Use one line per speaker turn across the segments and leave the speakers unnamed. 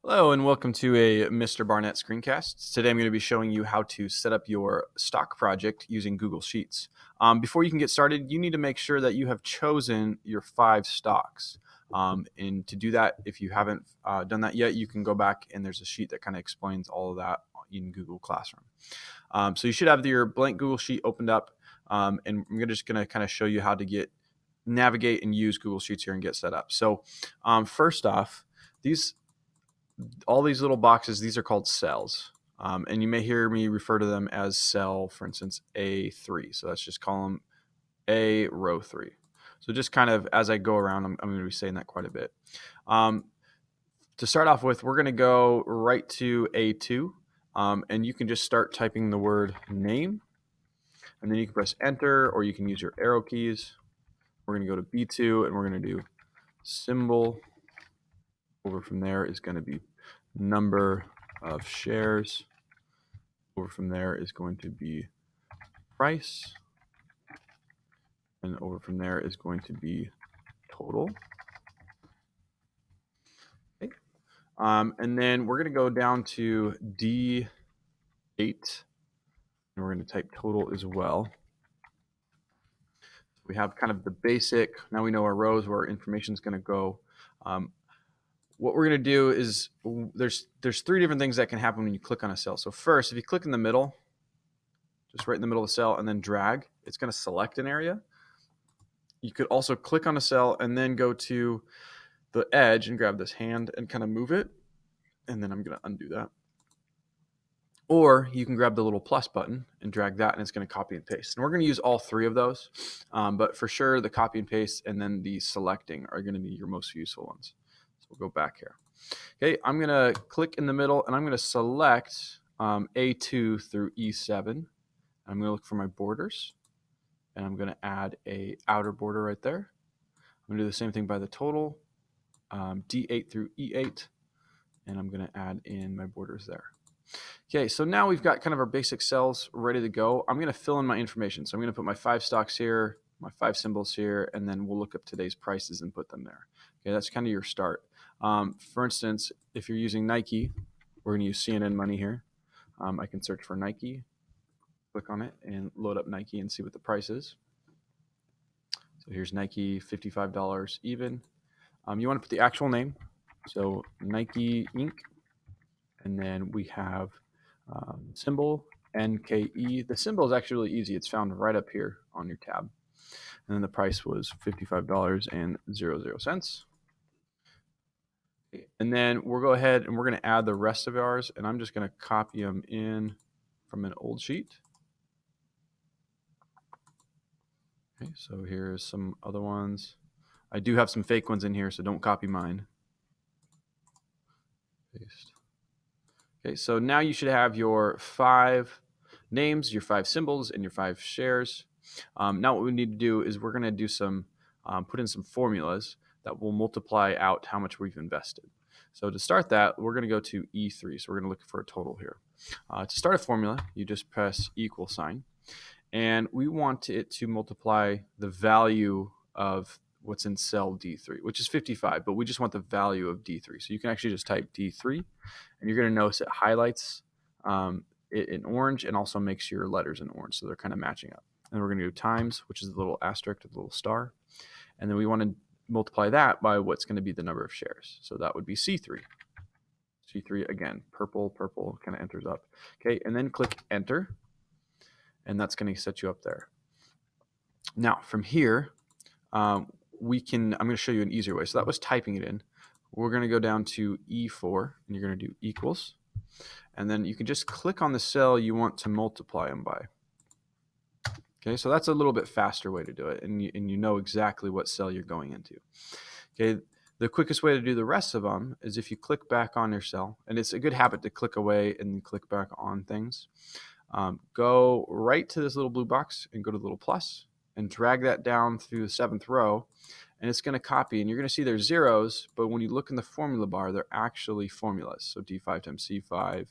Hello and welcome to a Mr. Barnett screencast. Today I'm going to be showing you how to set up your stock project using Google Sheets. Before you can get started, you need to make sure that you have chosen your 5 stocks. And to do that, if you haven't done that yet, you can go back and there's a sheet that kind of explains all of that in Google Classroom. So you should have your blank Google Sheet opened up, and I'm just going to kind of show you how to navigate and use Google Sheets here and get set up. So first off, all these little boxes, these are called cells. And you may hear me refer to them as cell, for instance, A3. So that's just column A, row 3. So just kind of as I go around, I'm going to be saying that quite a bit. To start off with, we're going to go right to A2. And you can just start typing the word name. And then you can press enter, or you can use your arrow keys. We're going to go to B2, and we're going to do symbol. Over from there is going to be number of shares. Over from there is going to be price. And over from there is going to be total. Okay. And then we're going to go down to D8. And we're going to type total as well. We have kind of the basic. Now we know our rows where our information is going to go. What we're going to do is there's 3 different things that can happen when you click on a cell. So first, if you click in the middle, just right in the middle of the cell and then drag, it's going to select an area. You could also click on a cell and then go to the edge and grab this hand and kind of move it. And then I'm going to undo that. Or you can grab the little plus button and drag that, and it's going to copy and paste. And we're going to use all 3 of those. But for sure, the copy and paste and then the selecting are going to be your most useful ones. So we'll go back here. Okay, I'm going to click in the middle, and I'm going to select A2 through E7. I'm going to look for my borders, and I'm going to add a outer border right there. I'm going to do the same thing by the total, D8 through E8, and I'm going to add in my borders there. Okay, so now we've got kind of our basic cells ready to go. I'm going to fill in my information. So I'm going to put my 5 stocks here, my 5 symbols here, and then we'll look up today's prices and put them there. Okay, that's kind of your start. For instance, if you're using Nike, we're going to use CNN Money here. I can search for Nike, click on it, and load up Nike and see what the price is. So here's Nike, $55 even. You want to put the actual name, so Nike Inc. And then we have symbol, NKE. The symbol is actually really easy. It's found right up here on your tab. And then the price was $55.00. And then we'll go ahead and we're going to add the rest of ours. And I'm just going to copy them in from an old sheet. Okay, so here's some other ones. I do have some fake ones in here, so don't copy mine. Paste. Okay, so now you should have your 5 names, your 5 symbols, and your 5 shares. Now what we need to do is we're going to do some, put in some formulas that will multiply out how much we've invested. So to start that, we're going to go to E3. So we're going to look for a total here. To start a formula, you just press equal sign. And we want it to multiply the value of what's in cell D3, which is 55, but we just want the value of D3. So you can actually just type D3, and you're going to notice it highlights it in orange and also makes your letters in orange, so they're kind of matching up. And we're going to do times, which is the little asterisk, the little star, and then we want to multiply that by what's going to be the number of shares. So that would be C3. C3 again, purple kind of enters up. Okay, and then click enter, and that's going to set you up there. Now from here, I'm going to show you an easier way. So that was typing it in. We're going to go down to E4, and you're going to do equals. And then you can just click on the cell you want to multiply them by. Okay, so that's a little bit faster way to do it, and you know exactly what cell you're going into. Okay, the quickest way to do the rest of them is if you click back on your cell, and it's a good habit to click away and then click back on things. Go right to this little blue box and go to the little plus and drag that down through the 7th row, and it's going to copy, and you're going to see there's zeros, but when you look in the formula bar, they're actually formulas. So D5 times C5,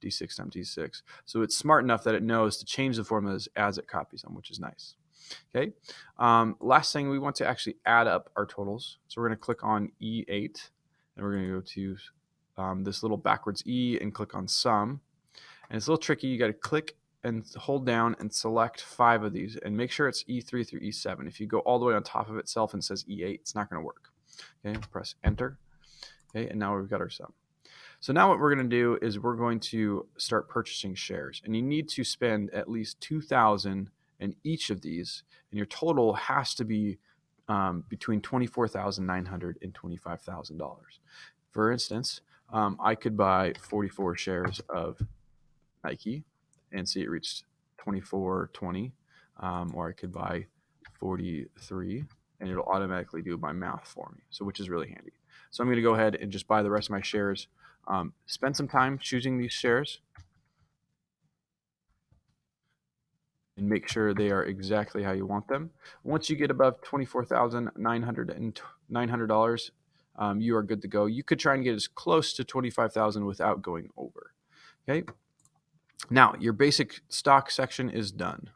D6 times D6. So it's smart enough that it knows to change the formulas as it copies them, which is nice. Okay. Last thing, we want to actually add up our totals. So we're going to click on E8, and we're going to go to this little backwards E and click on sum. And it's a little tricky. You got to click and hold down and select 5 of these and make sure it's E3 through E7. If you go all the way on top of itself and it says E8, it's not going to work. Okay, press enter. Okay, and now we've got our sum. So now what we're going to do is we're going to start purchasing shares, and you need to spend at least $2,000 in each of these, and your total has to be between $24,900 and $25,000. For instance, I could buy 44 shares of Nike and see it reached 24.20, or I could buy 43 and it'll automatically do my math for me, so which is really handy. So I'm going to go ahead and just buy the rest of my shares. Spend some time choosing these shares and make sure they are exactly how you want them. Once you get above $24,900, you are good to go. You could try and get as close to $25,000 without going over. Okay. Now, your basic stock section is done.